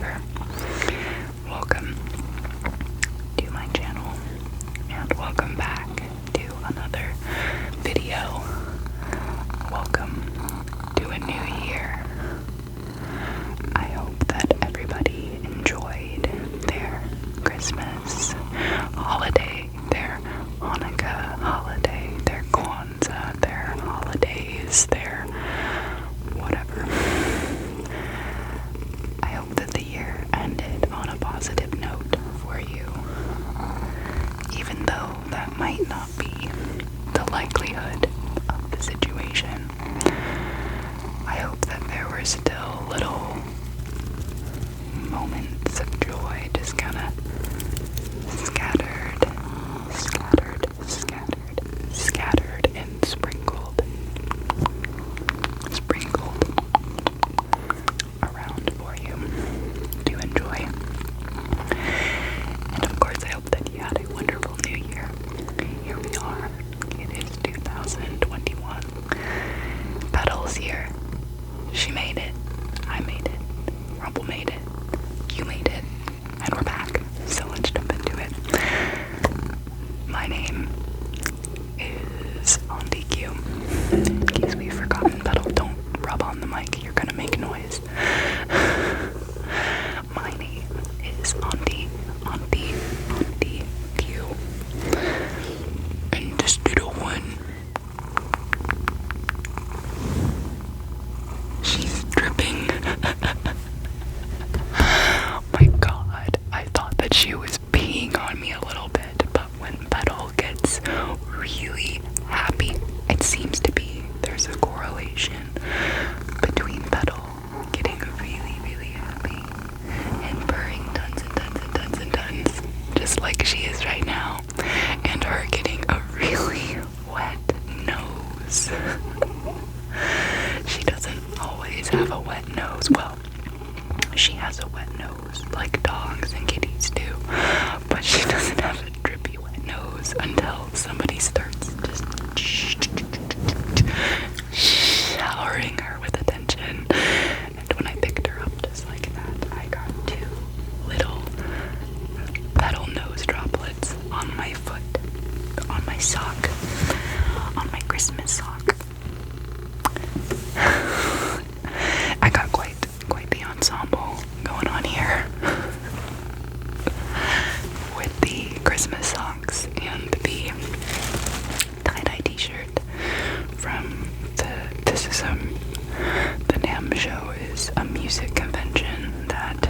whatever. Welcome to my channel, and welcome back to another video. Welcome to a new year. I hope that everybody enjoyed their Christmas holiday, their Hanukkah holiday, their Kwanzaa, their holidays, their whatever. I hope that the year ended on a positive note for you, even though that might not be the likelihood of the situation. I hope that there were still little moments of joy just kind of scattered and sprinkled around for you to enjoy. And of course, I hope that you had a wonderful new year. Here we are. It is 2021. Petal's here. She made it. I made it. Ramble made it. You made it. And we're back. So let's jump into it. My name is on DQ. In case we've forgotten, Petal, don't rub on the mic. You're gonna make noise. My name is on DQ. And this little one, she's dripping. My God, I thought that she was peeing on me a little bit, but when Petal gets really happy, it seems to be there's a correlation between Petal getting really, really happy and purring tons and tons and tons and tons, just like she is right now, and her getting a really wet nose. She doesn't always have a wet nose. Well, she has a wet nose like dogs and kitties do, but she doesn't have a drippy wet nose until somebody starts just showering her with attention. And when I picked her up just like that, I got two little Petal nose droplets on my foot, on my sock, on my Christmas sock. I got quite the ensemble going on here with the Christmas socks and the tie-dye t-shirt from the NAMM show is a music convention that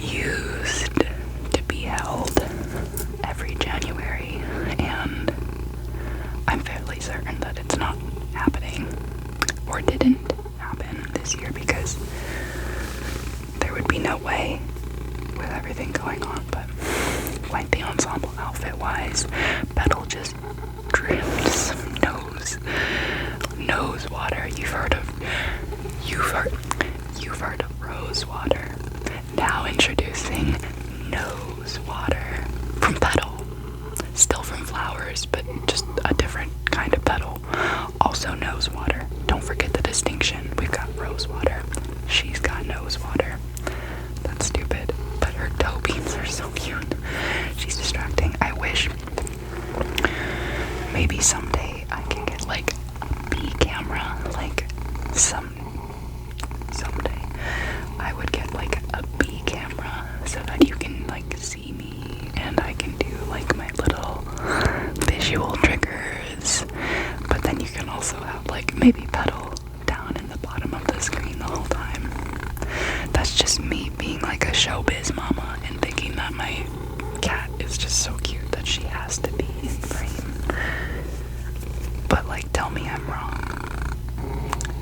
used to be held every January, and I'm fairly certain that it's not happening, or didn't happen this year, because there would be no way with everything going on. But quite the ensemble outfit wise. Petal just dripped some nose water. You've heard of rose water. Now introducing nose water from Petal. Still from flowers, but just a different kind of Petal. Also nose water. Don't forget the distinction. We've got rose water. She's got nose water. That's stupid, but her toe beans are so cute. She's distracting. I wish maybe someday I can get like a B camera, like someday I would get like a B camera so that you can like see me and I can do like my little visual triggers, but then you can also have like maybe Petal down in the bottom of the screen the whole time. That's just me being like a showbiz mama and thinking that my cat is just so cute that she has to be in frame. But like, tell me I'm wrong.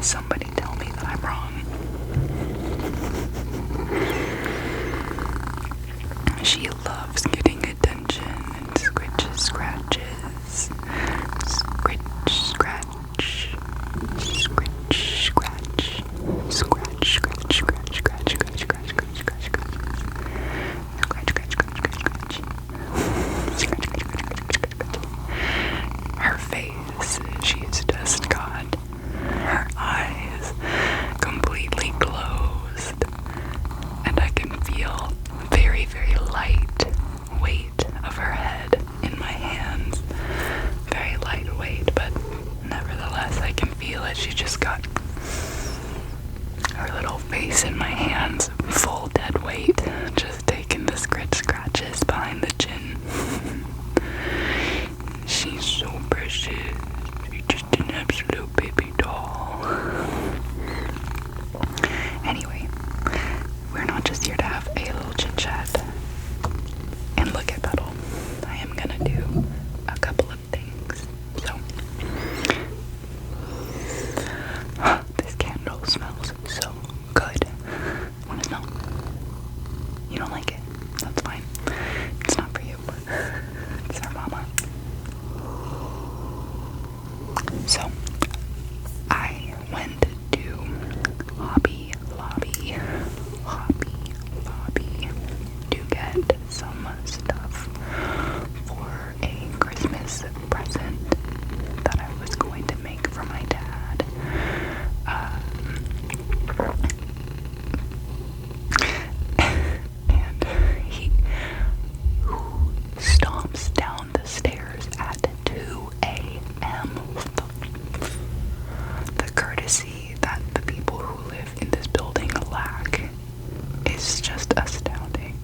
Somebody tell me that I'm wrong. She loves getting attention and scratches. Her face, she's just got her eyes completely very light weight of her head in my hands. Very lightweight, but nevertheless I can feel it. She just got her little face in my hands, full dead weight, just taking the scratches behind the chin. She's so precious. She's just an absolute baby doll. Anyway, we're not just here to have a little chit chat and look at Petal. I am gonna do a couple of things. So, this candle smells so good. Wanna smell? You don't like it? That's fine. It's not for you. It's our mama. So, I went to Hobby Lobby to get some stuff for a Christmas present that I was going to make for my dad. And he stomps down the stairs at 2 a.m. The courtesy that the people who live in this building lack is just astounding.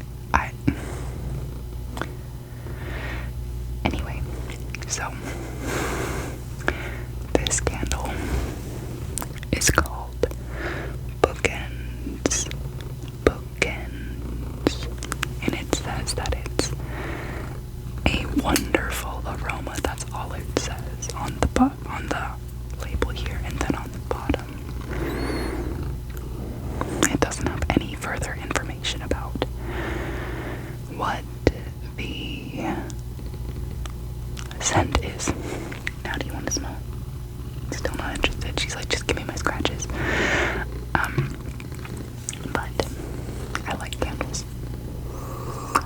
Anyway, so this candle is called Bookends, and it says that it's a wonderful aroma. That's all it says on the label here, and then on the bottom it doesn't have any further information about what the scent is. Now, do you want to smell? Still not interested. She's like, just give me my scratches. But I like candles.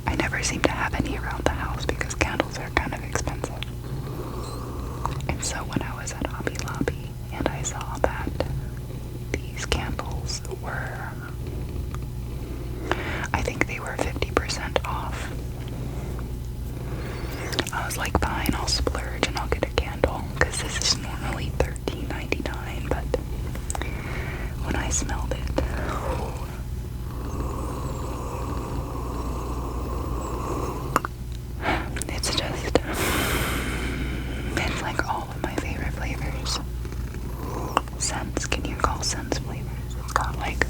I never seem to have any around the house because candles are kind of expensive. And so when I was at Hobby Lobby and I saw that these candles were, I think they were 50% off. I was like, fine, I'll splurge and I'll get a candle, because this is normally $13.99, but when I smelled it, it's like all of my favorite flavors. Scents, can you call scents flavors? It's got like,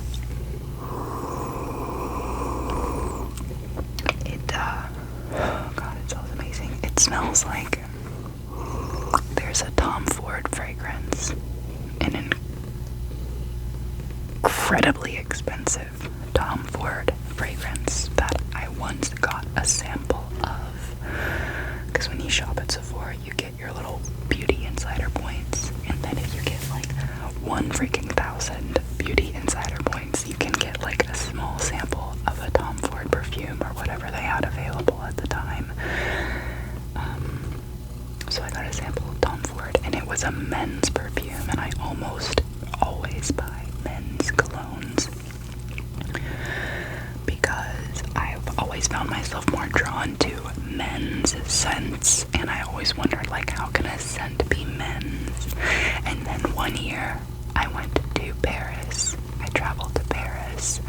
oh god, it smells amazing. It smells like there's a Tom Ford fragrance, an incredibly expensive Tom Ford fragrance that I once got a sample of, because when you shop at Sephora you get your little beauty insider points, and then if you get like 1,000 beauty insider points you can get like a small sample of a Tom Ford perfume or whatever they had available at the time. So I got a sample of Tom Ford, and it was a men's perfume, and I almost always buy men's colognes because I've always found myself more drawn to men's scents, and I always wondered, like, how can a scent be men's? And then one year I went to Paris. I traveled to Paris,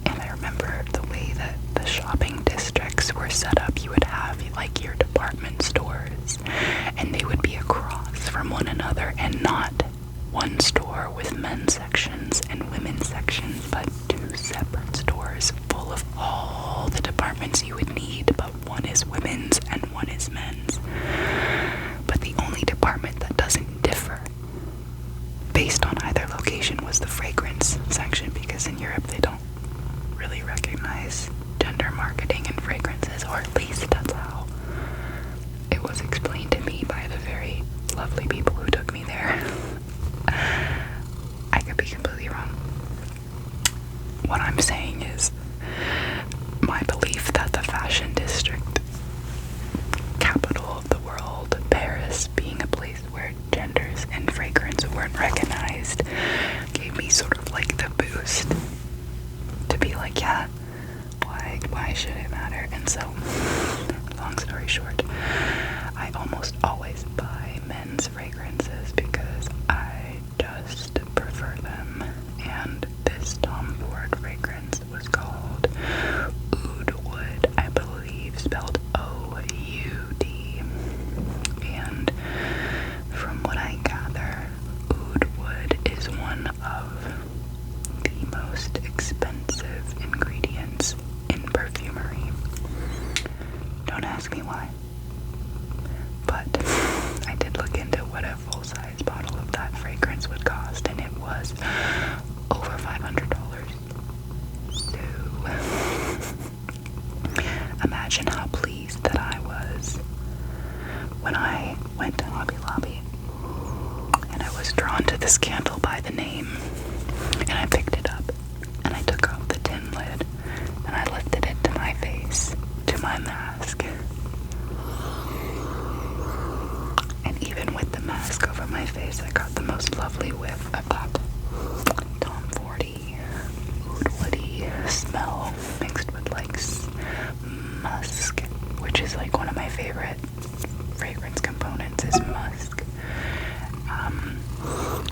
and I remember the way that the shopping districts were set up. You would have like your department stores, and they would be across from one another, and not one store with men's sections and women's sections, but two separate stores full of all the departments you would need, but one is women's and one is men's. But the only department that doesn't differ based on either location was the fragrance section, because in Europe they don't really recognize gender marketing and fragrances, or at least that's how it was explained to me by the very lovely people who took me there. I could be completely wrong. What I'm saying is my belief that the fashion district, capital of the world, Paris, being a place where genders and fragrance weren't recognized, gave me sort of like the boost to be like, yeah, why why should it matter? And so, long story short, I almost always buy men's fragrances because I just prefer them. And this Tom Ford fragrance was called Oud Wood, I believe, spelled O-U-D. And from what I gather, Oud Wood is one of the most expensive ingredients in perfumery. Don't ask me why. But I did look into what a full-size bottle of that fragrance would cost, and it was over $500. So, imagine how pleased that I was when I went to Hobby Lobby and I was drawn to this candle by the name, and I picked it up and I took off the tin lid and I lifted it to my face, to my mask. And even with the mask over my face, I got the most lovely whiff of that Tom Fordy, oud woody smell mixed with like musk, which is like one of my favorite fragrance components is musk.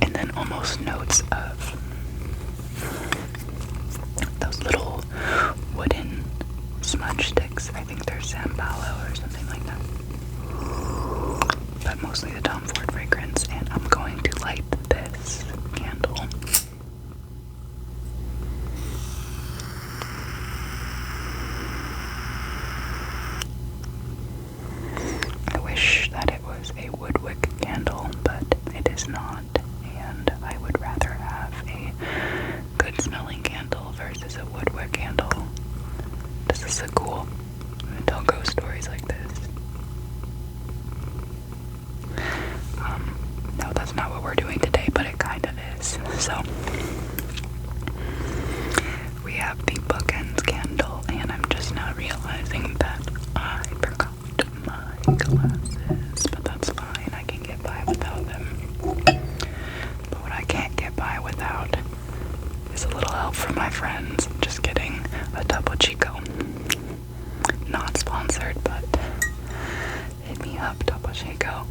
And then almost notes of those little wooden smudge sticks. I think they're Zambalo or something like that. But mostly the Tom Ford fragrance, and I'm going to light this candle. I wish that it was a woodwick candle, but it is not, and I would rather have a good smelling candle versus a woodwick candle. This is so cool. I'm gonna tell ghost stories like this. No, that's not what we're doing today, but it kind of is. So, we have the bookends candle, and I'm just now realizing that I forgot my glasses, but that's fine. I can get by without them. But what I can't get by without is a little help from my friends. Just kidding. A Topo Chico. Not sponsored, but hit me up, Topo Chico.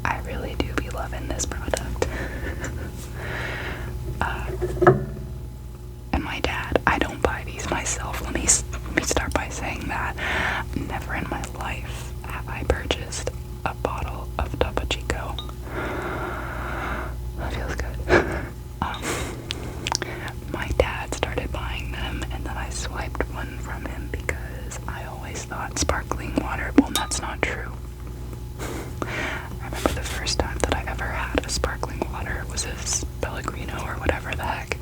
I really do be loving this product. And my dad, I don't buy these myself. Let me start by saying that never in my life have I purchased a bottle of Topo Chico. That feels good. My dad started buying them, and then I swiped one from him because I always thought sparkling water, well, that's not true. I remember the first time that I ever had a sparkling water was a Pellegrino or whatever the heck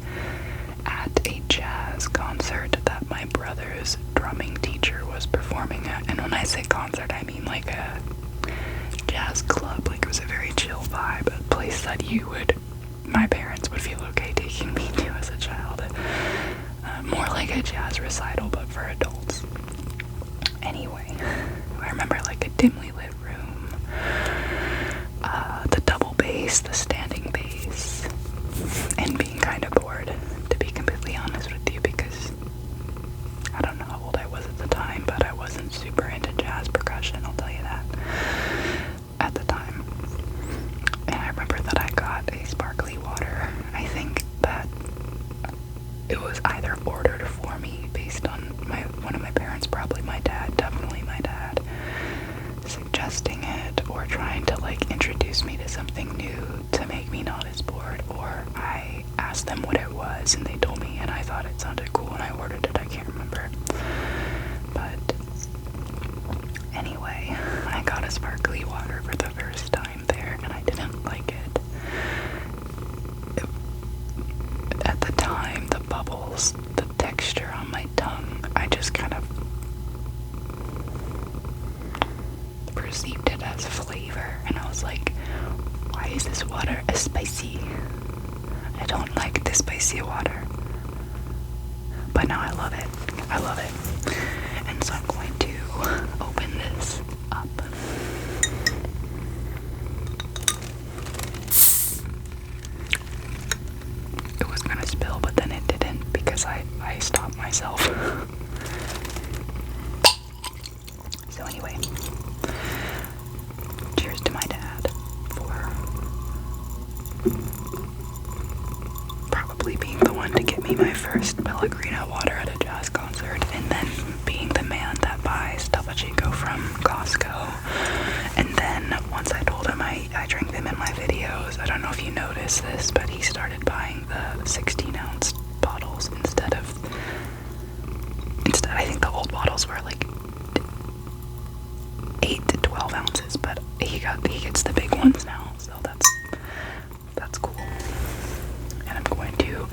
at a jazz concert that my brother's drumming teacher was performing at. And when I say concert, I mean like a jazz club. Like it was a very chill vibe, a place that my parents would feel okay taking me to as a child. More like a jazz recital, but for adults. Anyway, I remember like a dimly lit room, the double bass, the standing bass, and being kind of bored, to be completely honest with you, because I don't know how old I was at the time, but I wasn't super into jazz percussion, I'll tell you that, at the time. And I remember that I got a sparkly water. I think that it was either ordered for me based on one of my parents, probably my dad, definitely my dad, suggesting it or trying to like introduce me to something new to make me not as bored, or I asked them what it was and they told me and I thought it sounded cool and I ordered it. I can't remember. But anyway, I got a sparkly water for the first time there and I didn't like it. At the time, the bubbles, the texture on my tongue, I just kind of perceived it as flavor, and I was like, why is this water spicy? I don't like the spicy water. But now I love it. I love it. And so I'm going to open this up. It was gonna spill, but then it didn't because I stopped myself. So anyway, cheers to my dad for probably being the one to get me my first Pellegrino water at a jazz concert, and then being the man that buys Topo Chico from Costco. And then once I told him I drink them in my videos, I don't know if you noticed this, but he started buying the 16-ounce bottles instead, I think the old bottles were like 8 to 12 ounces, but he gets the big ones now, so that's cool. And I'm going to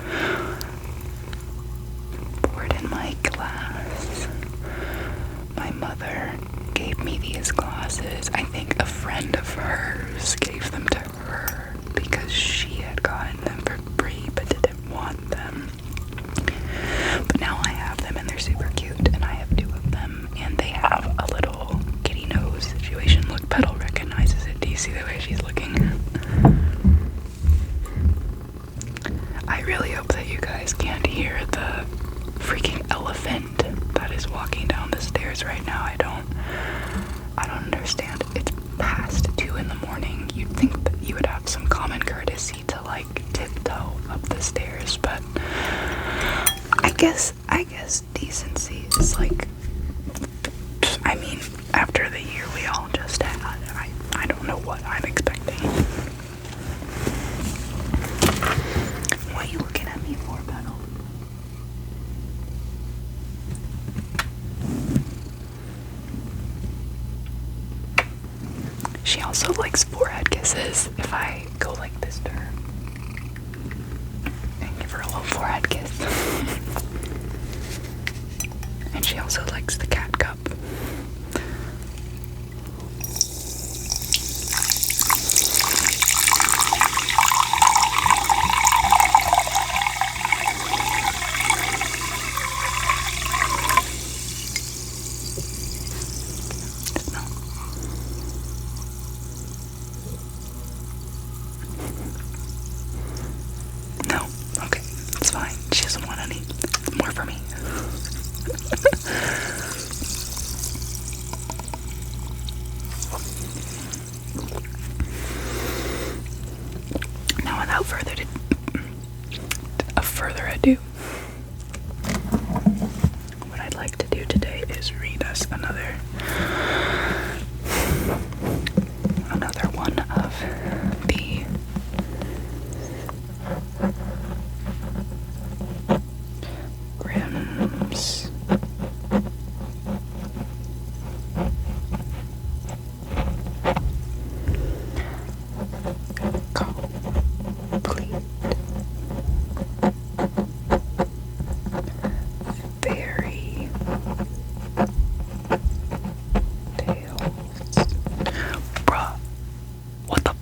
pour it in my glass. My mother gave me these glasses. I think a friend of hers gave them to her because she had gotten them for free but didn't want them. But now I have them and they're super cute, and I have 2 of them, and they have a little kitty nose situation. Look, Petal recognizes it. Do you see the way she's looking? I really hope that you guys can't hear the freaking elephant that is walking down the stairs right now. I don't understand. It's past 2 in the morning. You'd think that you would have some common courtesy to like tiptoe up the stairs, but I guess decency is like, I mean, after the year we all just had, I don't know what I'm expecting. What are you looking at me for, Petal? She also likes forehead kisses. If I go like this to her and give her a little forehead kiss. And she also likes the cat cup. No, okay, it's fine. She doesn't want any more for me. Now, without further ado, what I'd like to do today is read us another one of the Grimm's complete fairy tales. Bruh, what the?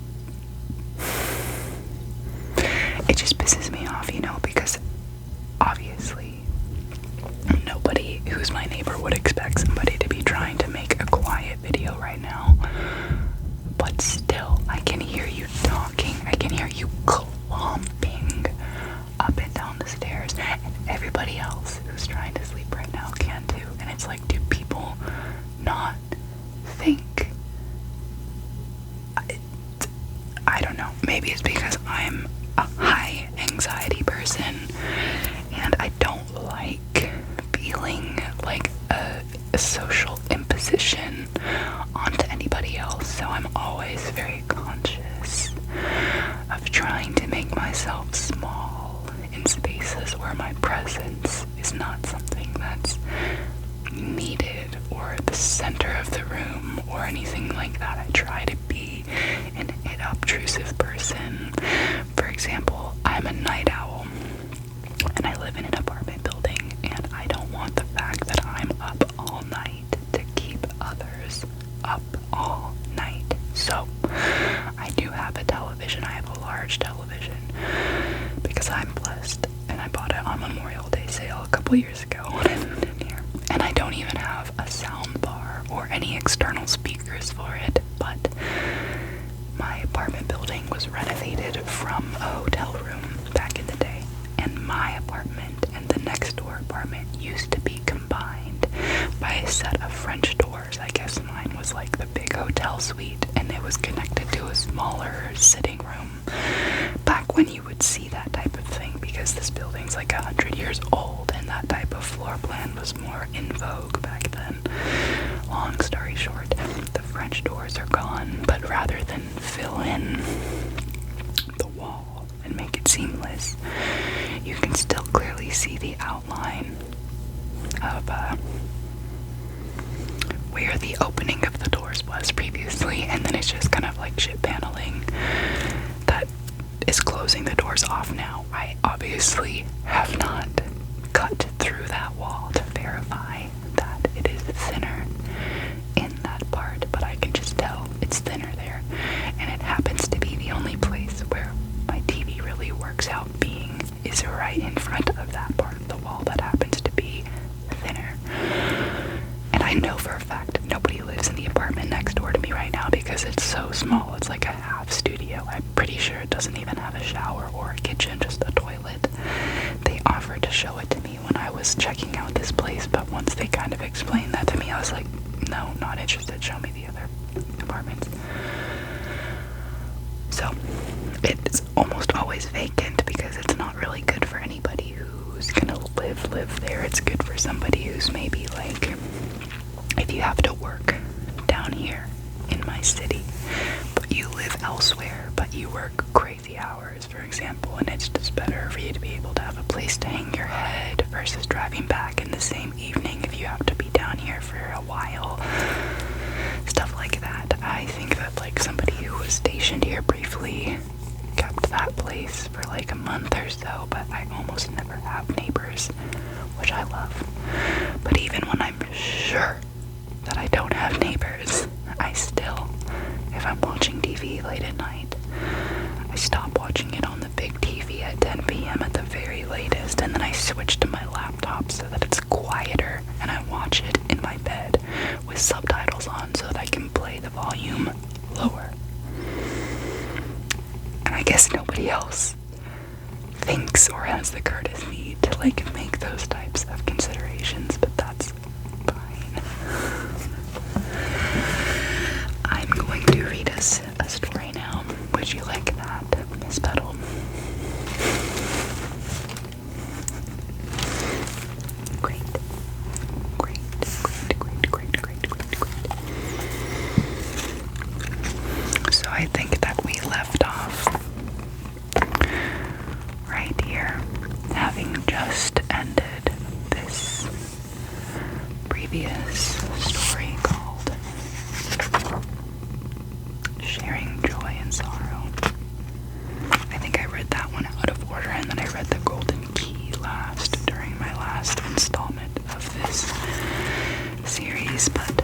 It just pisses me off, because obviously nobody who's my neighbor would expect somebody to be trying to make a quiet video right now. But still, I can hear you talking. I can hear you clomping up and down the stairs. And everybody else who's trying to sleep right now can too. And it's like, do people not think? I don't know. Maybe it's because I'm a high anxiety person and I don't like feeling like a social imposition onto anybody else, so I'm always very conscious of trying to make myself small in spaces where my presence is not something that's needed or the center of the room or anything like that. I try to be an inobtrusive person. For example, I'm a night owl and I live in an apartment building, and I don't want the fact that I'm up all night to keep others up all night. So I do have a television. I have a large television because I'm blessed, and I bought it on Memorial Day sale a couple years ago when I moved in here. And I don't even have a sound bar or any external speakers for it, but my apartment building was renovated from a hotel room back in the day, and my apartment and the next door apartment used to be combined by nice set of French doors. I guess mine was like the big hotel suite, and it was connected to a smaller sitting room. Back when you would see that type of thing, because this building's like 100 years old, and that type of floor plan was more in vogue back then. Long story short, the French doors are gone, but rather than fill in the wall and make it seamless, you can still clearly see the outline of where the opening of the doors was previously, and then it's just kind of like chip paneling that is closing the doors off now. I obviously have not cut through that wall to verify that it is thinner in that part, but I can just tell it's thinner there, and it happens to be the only place where my TV really works out being is right in front of that part of the wall that happens to be thinner. And I know for a fact nobody lives in the apartment next door to me right now because it's so small. It's like a half studio. I'm pretty sure it doesn't even have a shower or a kitchen, just a toilet. They offered to show it to me when I was checking out this place, but once they kind of explained that to me, I was like, no, not interested. Show me the other apartments. So it's almost always vacant because it's not really good for anybody who's gonna live there. It's good for somebody who's maybe like, if you have to work down here in my city, but you live elsewhere, but you work crazy hours, for example, and it's just better for you to be able to have a place to hang your head versus driving back in the same evening if you have to be down here for a while. Stuff like that. I think that like somebody who was stationed here briefly kept that place for like a month or so, but I almost never have neighbors, which I love. But even when I'm sure that I don't have neighbors, I still, if I'm watching TV late at night, I stop watching it on the big TV at 10 p.m. at the very latest, and then I switch to my laptop so that it's quieter, and I watch it in my bed with subtitles on so that I can play the volume lower. And I guess nobody else thinks or has the courtesy to like make those types of considerations, but that's fine. I'm going to read us a story now. Would you like that, Miss Petal? Great. So I think that we left off right here, having just ended this previous story called Sharing Joy and Sorrow. I think I read that one out of order, and then I read The Golden Key last during my last installment of this series, but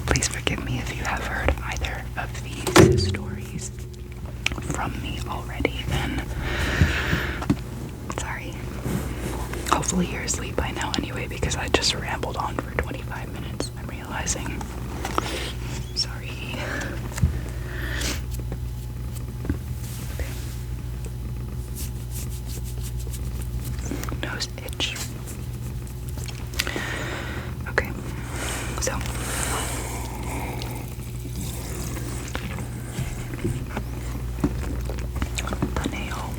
please forgive me if you have heard either of these stories from me already, then sorry. Hopefully you're asleep by now anyway, because I just rambled on for 25 minutes, I'm realizing. Sorry. Nose itch. Okay, so the nail.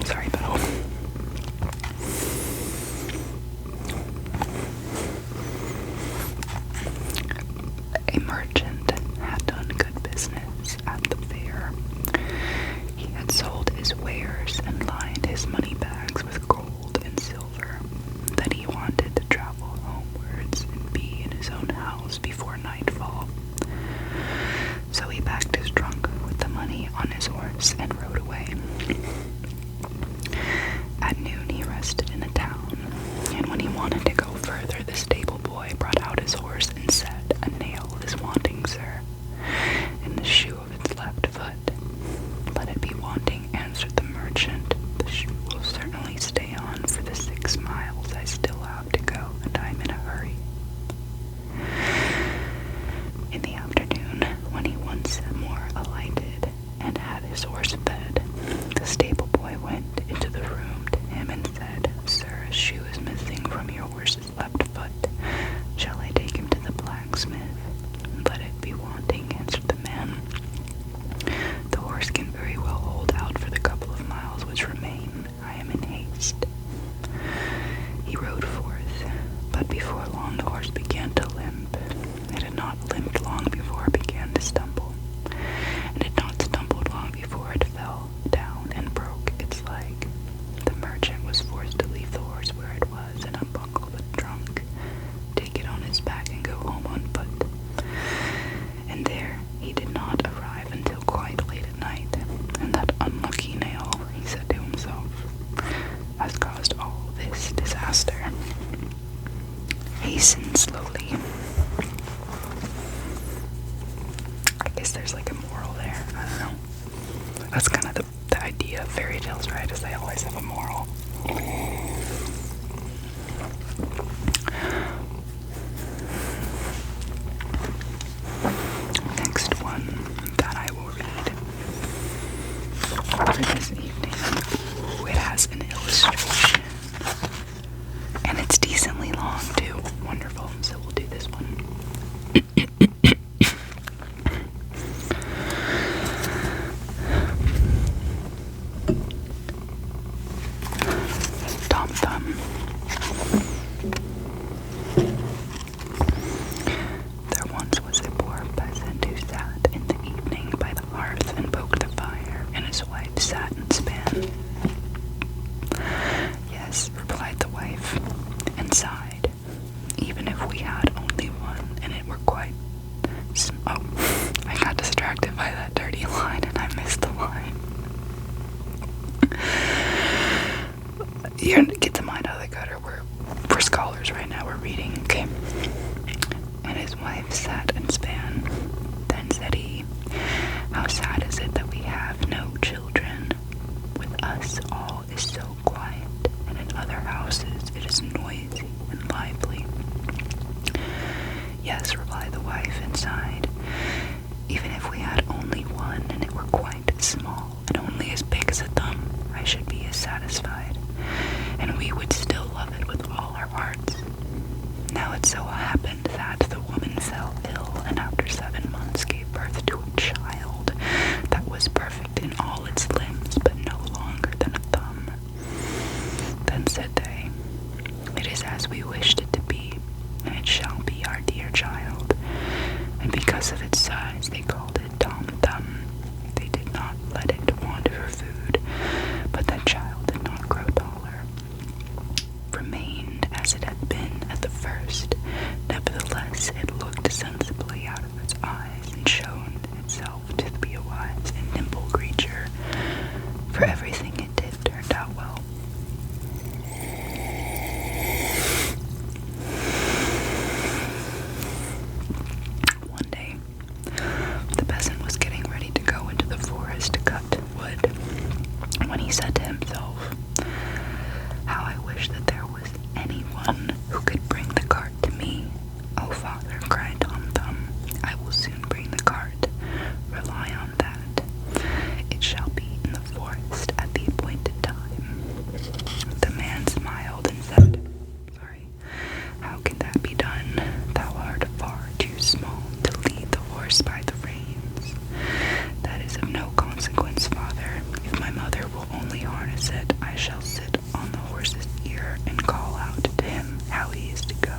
Sorry, Petal. A merchant had done good business at the fair. He had sold his wares and lined his money bags with gold and silver. Then he wanted to travel homewards and be in his own house before nightfall. So he packed his trunk with the money on his horse and rode away. At noon he rested in a town, and when he wanted to go further, the stable boy brought out his horse and said, "A nail is wanting, sir, in the shoe of its left foot." "Let it be wanting," answered the merchant. "The shoe will certainly stay on for the 6 miles I still have to go, and I'm in a hurry." In the afternoon, when he once more alighted and had his horse fed, the stable boy went into the room to him and said, "Sir, forest. He rode forth, but before long the horse began to limp. It had not limped long before it began to stumble, and had not stumbled long before it fell down and broke its leg. The merchant was forced to leave the horse where it was and unbuckle the trunk, take it on his back, and go home on foot. And there he did not arrive until quite late at night, and that unlucky nail, he said to himself, has caused all this disaster. Hasten slowly. I guess there's like a moral there. I don't know. That's kind of the idea of fairy tales, right? Is they always have a moral. Next one that I will read for this evening. Ooh, it has an illustration. And it's decently long too. Wonderful. So we'll do this one. Tom Thumb. There once was a poor peasant who sat in the evening by the hearth and poked the fire, and his wife sat and span. Yes, replied the wife, and sighed. Even if we had only one, and it were quite... Oh, I got distracted by that dirty line, and I missed the line. You're gonna get the mind out of the gutter. We're scholars right now. We're reading, okay? And his wife sat and span. Then said he, how sad is it that we have no children? With us all is so quiet, and in other houses it is noisy and lively. Yes, replied the wife, and sighed. Even if we had only one, and it were quite small, and only as big as a thumb, I should be as satisfied, and we would still love it with all our hearts. Now it so happened that the woman fell ill, and after 7 months gave birth to a child that was perfect in all its limbs, but no longer than a thumb. Then said they, it is as we wished it to be, and it shall be our dear child. And because of its size, they called it Tom Thumb. They did not let it want for food, but that child did not grow taller. Remained as it had been at the first. Nevertheless, it looked sensibly out of its eyes, and showed itself to be a wise and nimble creature, for everything it did turned out well. One day, the peasant was getting ready to go into the forest to cut wood, when he said to himself, how I wish that there was anyone who could bring the cart to me. Oh, father, cried Tom Thumb, I will soon bring the cart. Rely on that. It shall be in the forest at the appointed time. The man smiled and said, sorry, how can that be done? Thou art far too small to lead the horse by the reins. That is of no consequence, father. If my mother will only harness it, I shall sit on the horse's ear and call out to him how he is to go.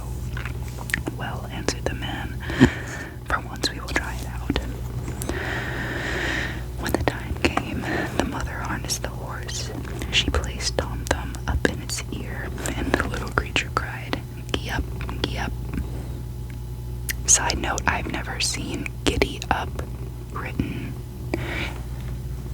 Well, answered the man, for once we will try it out. When the time came, the mother harnessed the horse. She placed Tom Thumb up in its ear, and the little creature cried, gee up, gee up. Side note, I've never seen giddy up written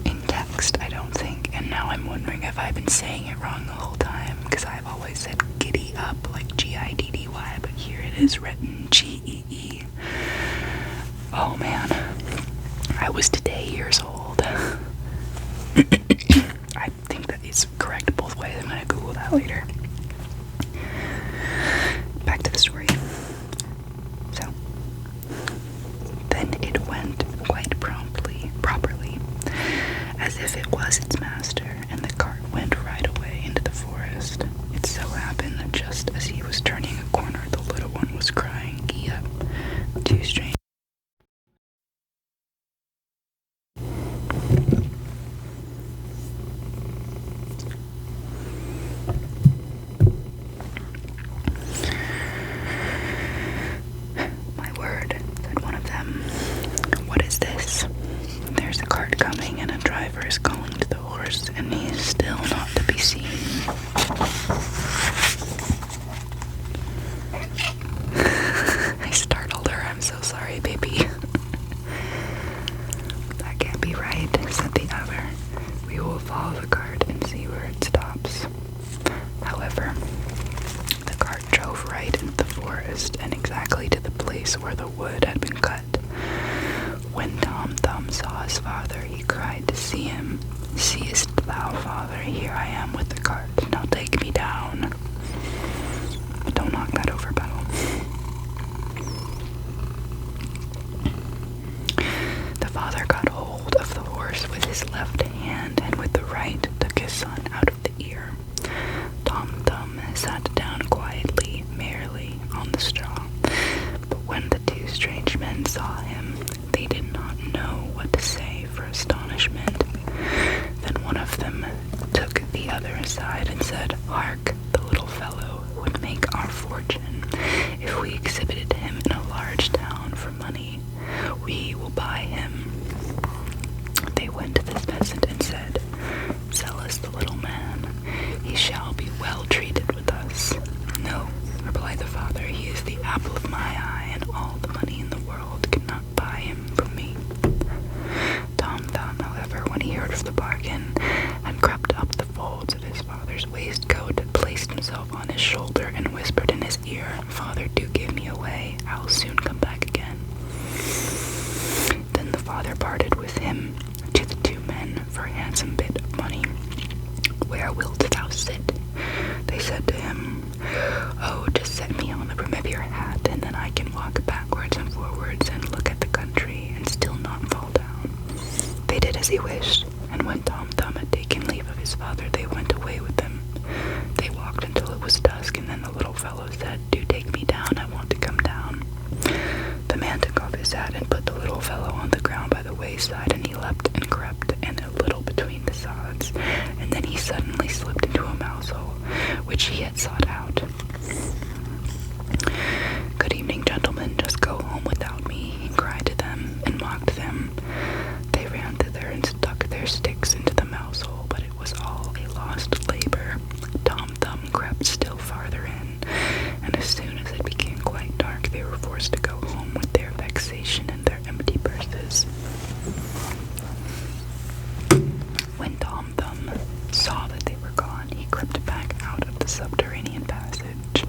in text, I don't think, and now I'm wondering if I've been saying it wrong the whole time, because I've always said giddy up, like G-I-D-D-Y, but here it is written G-E-E. Oh man, I was today years old. I think that it's correct both ways. I'm gonna Google that later. Back to the story. So, then it went quite properly, as if it was its master, and the cart went right away into the forest. It so happened that just as he was turning a corner, the little one was crying, gee up, too strange. crops. However, the cart drove right into the forest and exactly to the place where the wood had been cut. When Tom Thumb saw his father, he cried to see him. "Seest thou, father, here I am with the cart. Now take me down." Don't knock that over, Petal. The father got hold of the horse with his left hand and with the right took his son out of the ear. Tom Thumb sat down quietly, merrily, on the straw. But when the two strange men saw him, they did not know what to say for astonishment. Then one of them took the other aside and said, "Hark, the little fellow would make our fortune. If we exhibited him in a large town for money, we will buy him." They went to this peasant and said, "Sell us the little man. He shall be well treated with us." "No," replied the father, "he is the apple of my eye, and all the money in the world cannot buy him from me." Tom Thumb, however, when he heard of the bargain, had crept up the folds of his father's waistcoat, placed himself on his shoulder, and whispered in his ear, "Father, do give me away. I will soon come back again." Then the father parted with him to the two men for a handsome bit of money. "Where wilt thou sit?" They said to him. "Oh, just set me on the brim of your hat, and then I can walk backwards and forwards and look at the country and still not fall down." They did as he wished, and when Tom Thumb had taken leave of his father, they went away with him. They walked until it was dusk, and then the little fellow said, "Do take me down, I want to come down." The man took off his hat and put the little fellow on the ground by the wayside, and he leapt and crept and a little between the sods, and then he suddenly slipped into a mouse hole, which he had sought out. "Good evening, gentlemen, just go home without me," he cried to them, and mocked them. They ran thither and stuck their sticks into the mouse hole, but it was all a lost labor. Tom Thumb crept still farther in, and as soon as it became quite dark, they were forced to go home with their vexation and their empty purses. When Tom Thumb saw that they were gone, he crept back out of the subterranean passage.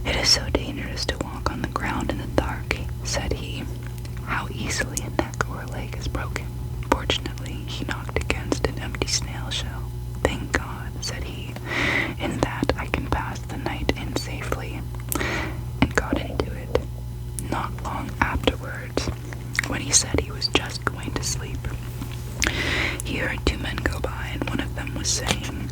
"It is so dangerous to walk on the ground in the dark," said he. "How easily a neck or a leg is broken." Fortunately, he knocked against an empty snail shell. "Thank God," said he, "in that I can pass the night in safely," and got into it. Not long afterwards, when he said he was just going to sleep, he heard two men go by, and one of them was saying,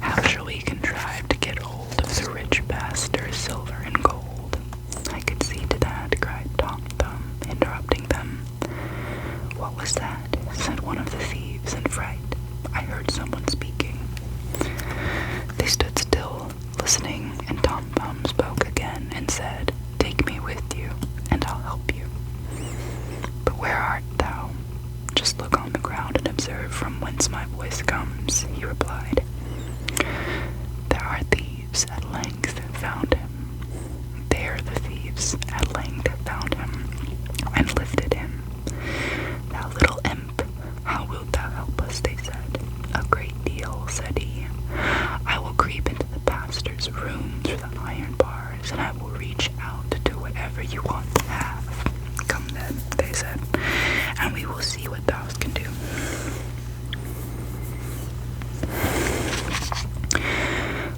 "How shall we contrive to get hold of the rich pastor's silver and gold?" "I could see to that," cried Tom Thumb, interrupting them. "What was that?" said one of the thieves in fright. "I heard someone speaking." They stood still, listening, and Tom Thumb spoke again and said, "Take me with you, and I'll help you." "But where art thou?" "Just look on the ground and observe from whence my voice comes," he replied. There are thieves at length found him. There the thieves at length found him, and lifted him. "Thou little imp, how wilt thou help us?" they said. "A great deal," said he. "I will creep into the pastor's room through the iron bars, and I will reach out to whatever you want to have." "Come then," they said, "and we will see what thou can do."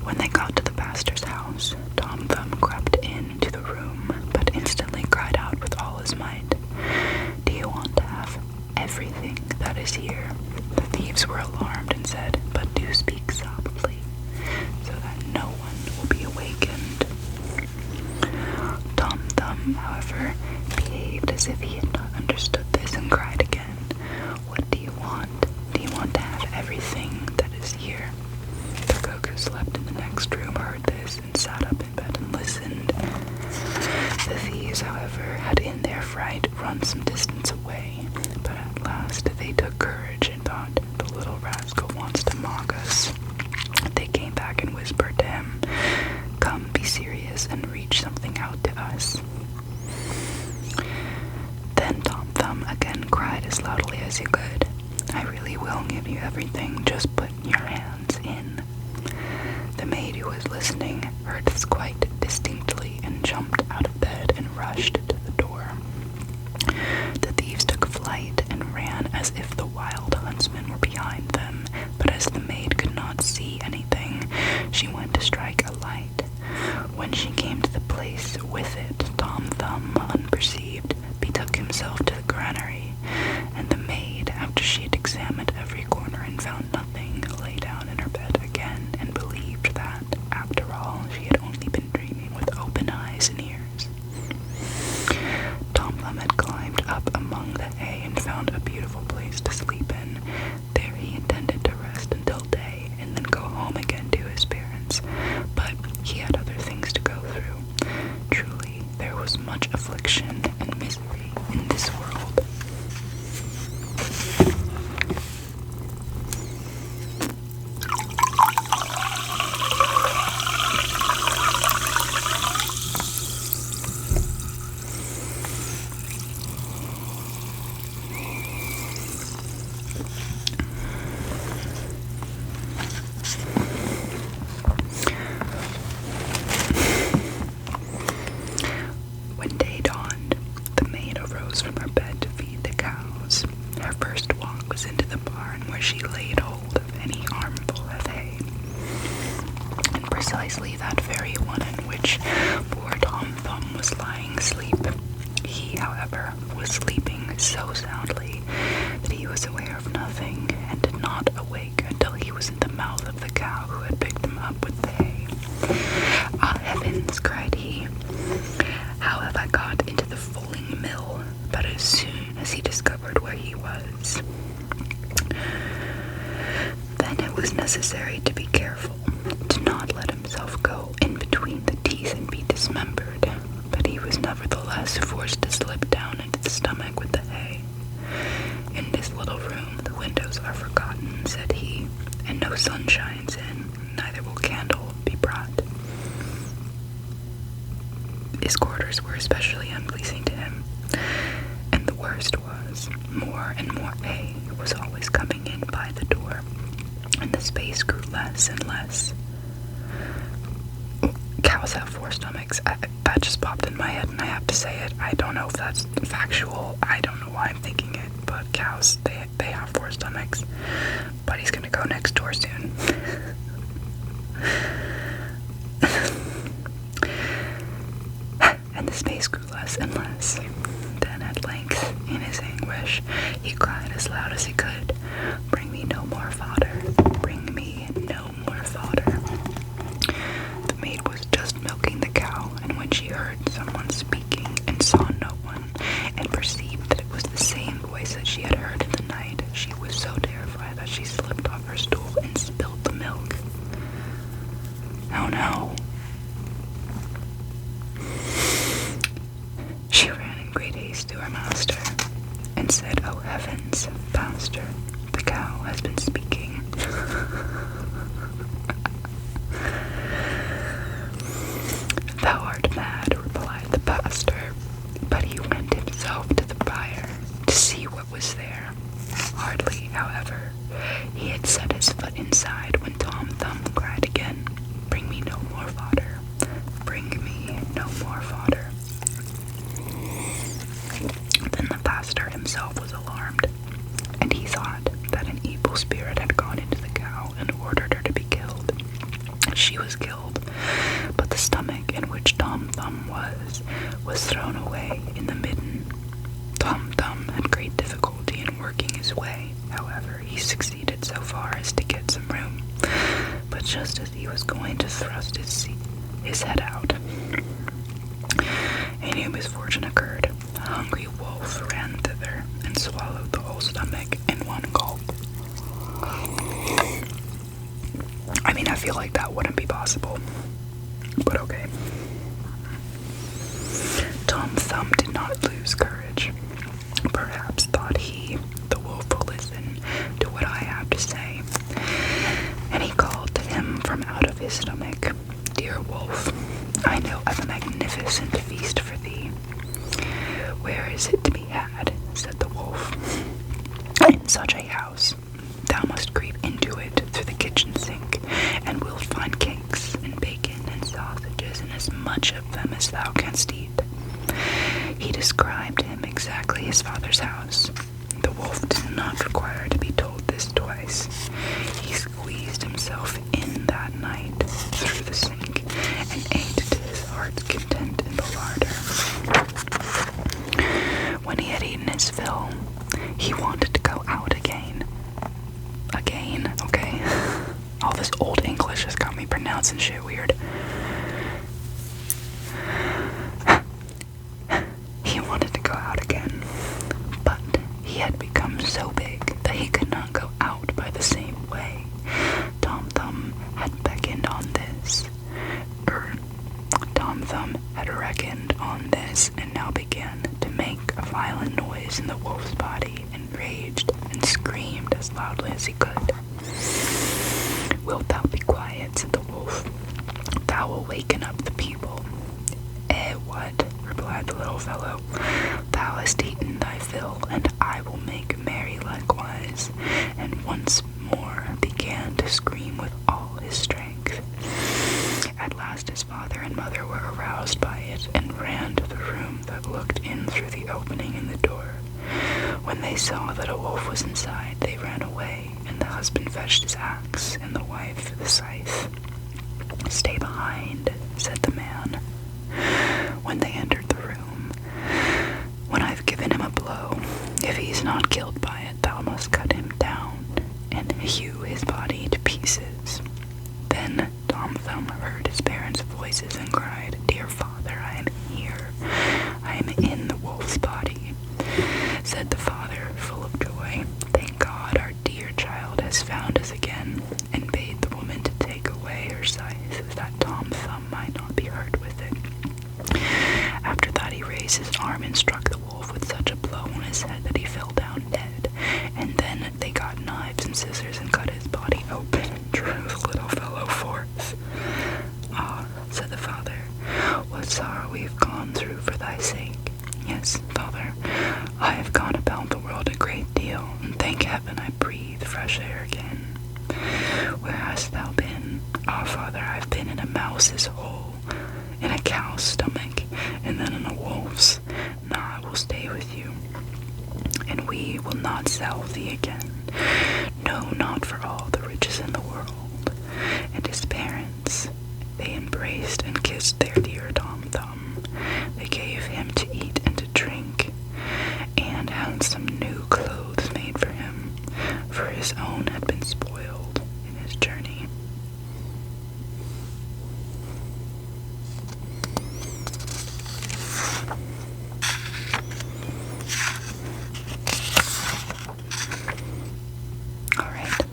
When they got to the pastor's house, Tom Thumb crept into the room, but instantly cried out with all his might, "Do you want to have everything that is here?" The thieves were alarmed and said, "But do speak softly, so that no one will be awakened." Tom Thumb, however, behaved as if he had not understood this and cried again, "What do you want? Do you want to have everything that is here?" The cook, who slept in the next room, heard this and sat up in bed and listened. The thieves, however, had in their fright run some distance away, but at last they took courage and thought, "The little rascal wants to mock us." They came back and whispered to him, "Come, be serious and reach something out to us." Then Tom Thumb again cried as loudly as he could, "I really will give you everything, just put your hands in." precisely that very one in which poor Tom Thumb was lying asleep. He, however, was sleeping so soundly that he was aware of nothing, and did not awake until he was in the mouth of the cow who had picked him up with the hay. "Ah, heavens!" cried he, "how have I got into the fulling mill?" But as soon as he discovered where he was, then it was necessary to be careful, to not let himself go in between the teeth and be dismembered. But he was nevertheless forced to slip down into the stomach with the hay. "In this little room the windows are forgotten," said he, "and no sun shines in, neither will candle be brought." His quarters were especially unpleasing to him, and the worst was, more and more hay was always coming in by the door, and the space grew less and less. Cows have 4 stomachs. That just popped in my head, and I have to say it. I don't know if that's factual. I don't know why I'm thinking it, but cows, they have 4 stomachs. Buddy's gonna go next door soon. And the space grew less and less. Then at length, in his anguish, he cried as loud as he could, "Bring me no more fodder. Bring me no more fodder." The maid was just milking the cow, and when she heard someone speaking and saw no one, and perceived that it was the same voice that she had heard in the night, she was so terrified that she slipped off her stool and spilled the milk. "Oh no!" She ran in great haste to her master, and said, "Oh heavens, master, the cow has been speaking." "Thou art mad," replied the pastor, but he went himself to the byre to see what was there. Hardly, however, he had set his foot inside when Tom Thumb cried again, "Bring me no more fodder. Bring me no more fodder." Then the pastor himself was alarmed, and he thought that an evil spirit had gone into the cow and ordered her to be killed. She was killed, but the stomach in which Tom Thumb was thrown away in the midden. Tom Thumb had great difficulty in working his way. However, he succeeded so far as to get some room, but just as he was going to thrust his head out, a new misfortune occurred. A hungry wolf ran thither and swallowed the whole stomach in one gulp. I mean, I feel like that wouldn't be possible, but okay. Tom Thumb did not lose courage. Perhaps, thought he, the wolf will listen to what I have to say, and he called to him from out of his stomach, "Dear wolf, I know of a magnificent feast for thee." "Where is it to be had?" said the wolf. "In such a house. Thou must creep into it through the kitchen sink, and wilt find cakes and bacon and sausages, and as much of them as thou canst eat." He described him exactly his father's house. The wolf did not require to be told this twice. He squeezed himself in that night through the sink, and ate to his heart's content in the larder. When he had eaten his fill, he wanted to go out again. Again, okay. All this old English has got me pronouncing shit weird. He wanted to go out again, but he had become so big that he could not go out by the same way. Tom Thumb had beckoned on this. Tom Thumb had reckoned on this, and now began to make a violent noise in the wolf's body, and raged and screamed as loudly as he could. "Wilt thou be quiet?" said the wolf. "Thou will waken up the people." What?" replied the little fellow. "Thou hast eaten thy fill, and I will make merry likewise," and once more began to scream with all his strength. At last his father and mother were aroused by it, and ran to the room that looked in through the opening in the door. When they saw that a wolf was inside, they ran away, and the husband fetched his axe, and the wife the scythe. stay behind," said the man. When they entered the room, "When I've given him a blow, if he's not killed by it, thou must cut him down and hew his body to pieces." Then Tom Thumb heard his parents' voices and cried, "Dear father, I am here. I am in the wolf's body." Said the father, full of joy, "Thank God, our dear child has found us again," and bade the woman to take away her scythe, that Tom Thumb might not be hurt with it. After that he raised his arm and struck the wolf with such a blow on his head that he fell down dead. And then they got knives and scissors and cut his body open and drew the little fellow forth. "Ah," said the father, "what sorrow we have gone through for thy sake." "Yes, father, I have gone about the world a great deal, and thank heaven I breathe fresh air again." "Where hast thou been?" "Ah, father, I've been in a mouse's hole, in a cow's stomach, and then in a wolf's. Now I will stay with you, and we will not sell thee again. No, not for all the riches in the world." And his parents, they embraced and kissed their dear Tom Thumb. They gave him to eat and to drink, and had some new clothes made for him, for his own had been spoiled in his journey. Alright.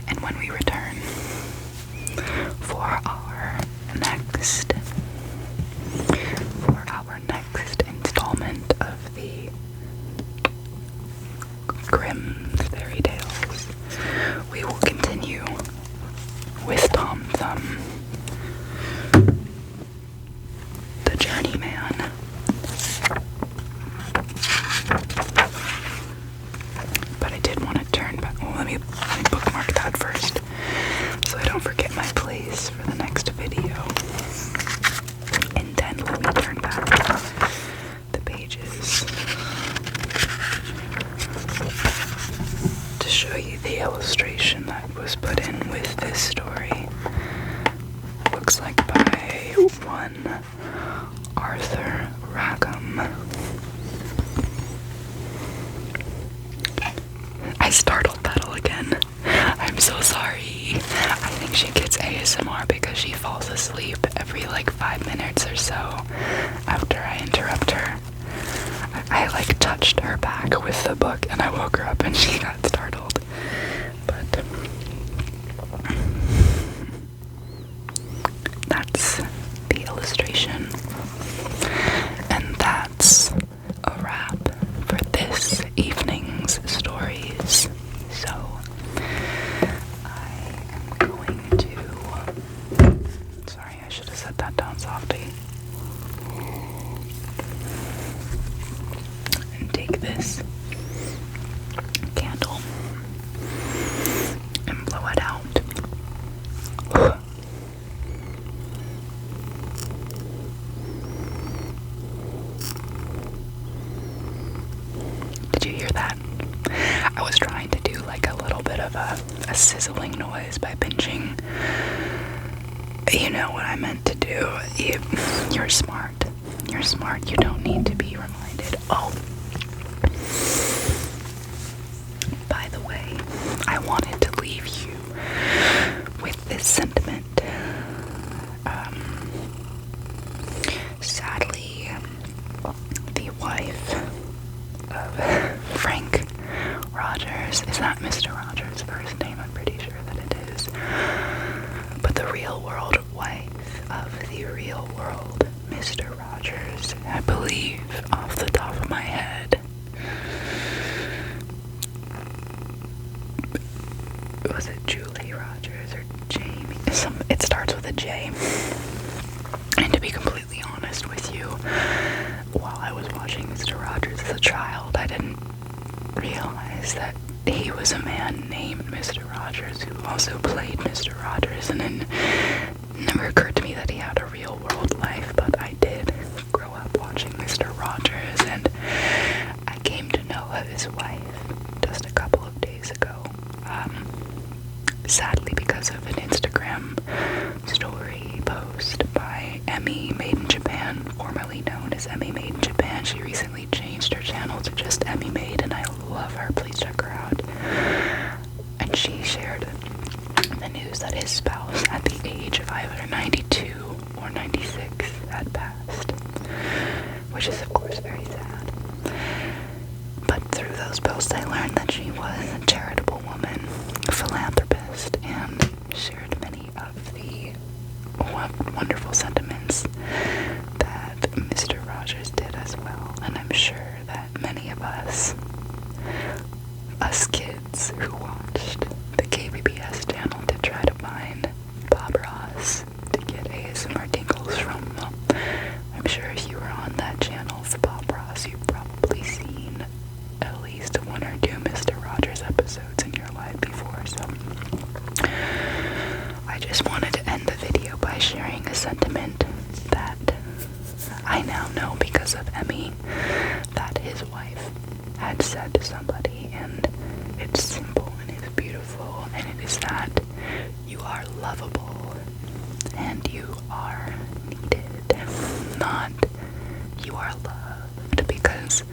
And when we return for our next installment of the Grimm fairy tales, we will continue with Tom Thumb, the journeyman. But I did want to turn back. Well, let me bookmark that first, so I don't forget my place for the next video. And then let me turn back the pages to show you the illustration that was put in with this story. Looks like by one Arthur Rackham. I startled Petal again. I'm so sorry. I think she gets ASMR because she falls asleep every like 5 minutes or so after I interrupt her. I like touched her back with the book and I woke her up and she got startled. But that's the illustration. And that's a wrap for this evening's stories. So I am going to, sorry, I should have set that down softly, and take this candle and blow it out. Did you hear that? I was trying to do like a little bit of a sizzling noise by pinching. You know what I meant to do. You're smart. You're smart. You don't need to be reminded. Oh, by the way, I wanted to leave you with this sentiment. Sadly, the wife of Frank Rogers, is that Mr. Rogers' first name? I'm pretty sure that it is. But the real world wife of the real world Mr. Rogers, I believe, off the top of my head, was it Julie Rogers or Jamie? It starts with a J. And to be completely honest with you, while I was watching Mr. Rogers as a child, I didn't realize that he was a man named Mr. Rogers who also played Mr. Rogers, and it never occurred to me that he had a real world life, but I did grow up watching Mr. Rogers, and I came to know of his wife just a couple of days ago. sadly because of an Instagram story post by Emmy Made in Japan, formerly known as Emmy Made in Japan. She recently changed her channel to just Emmy Made, and I love her. Please check her out. And she shared the news that his spouse, at the age of either 92 or 96, had passed, which is of course very sad. But through those posts I learned that she was a charitable woman, a philanthropist, and shared many of the wonderful sentiments that Mr. Rogers did as well. And I'm sure that many of us kids who watched the KBBS channel to try to find Bob Ross to get ASMR tingles from, I'm sure if you were on that channel for Bob Ross, you've probably seen at least one or two Mr. Rogers episodes in your life before. So I just wanted to end the video by sharing a sentiment that I now know because of Emmy that his wife had said to somebody, and it's simple and it's beautiful, and it is that you are lovable and you are needed, not you are loved. Because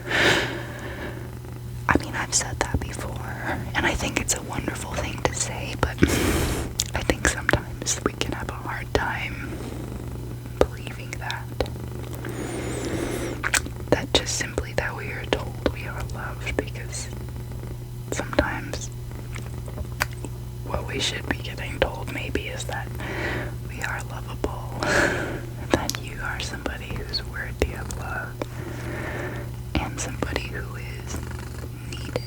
I mean, I've said that before, and I think it's a wonderful thing to say, but I think sometimes we can have a hard time believing that just simply that we are told we are loved, because sometimes what we should be getting told maybe is that we are lovable, that you are somebody who's worthy of love, and somebody who is needed.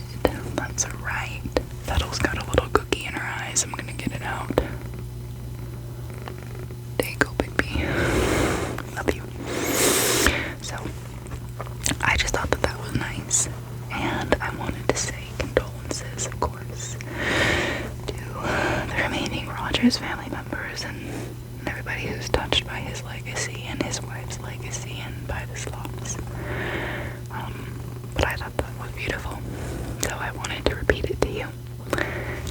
That's right. Petal's got a little cookie in her eyes. I'm gonna get it out. There you go, baby. Love you. So, I just thought that was nice, and I wanted to say condolences, of course, to the remaining Rogers family members and everybody who's touched by his legacy and his wife's legacy and by this loss. But I thought that was beautiful, so I wanted to repeat it to you,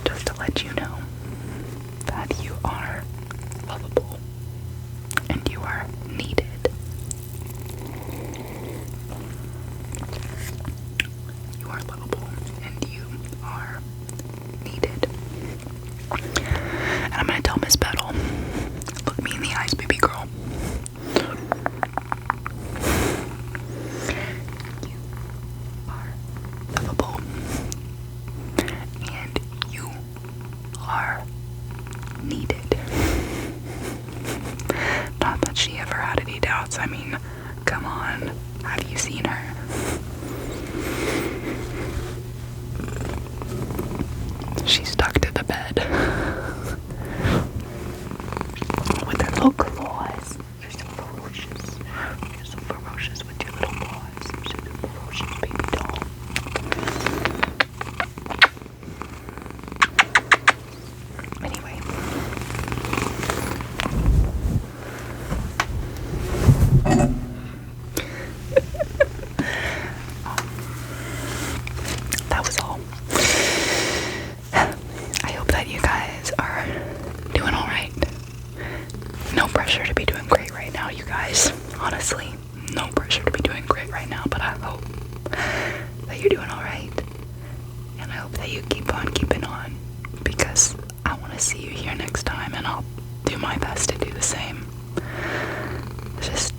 just to let you know that you are lovable and you are needed. You are lovable and you are needed. And I'm gonna tell Miss Petal, look me in the eyes, baby girl. You are lovable and you are needed. Not that she ever had any doubts. I mean, come on, have you seen her? She's stuck to the bed with her little claws. You're so ferocious. You're so ferocious with your little claws. You're so ferocious, baby doll. Anyway. That was all. I hope that you guys are doing alright. No pressure to be doing great right now, you guys. Honestly, no pressure to be doing great right now, but I hope that you're doing alright. And I hope that you keep on keeping on, because I want to see you here next time, and I'll do my best to do the same. Just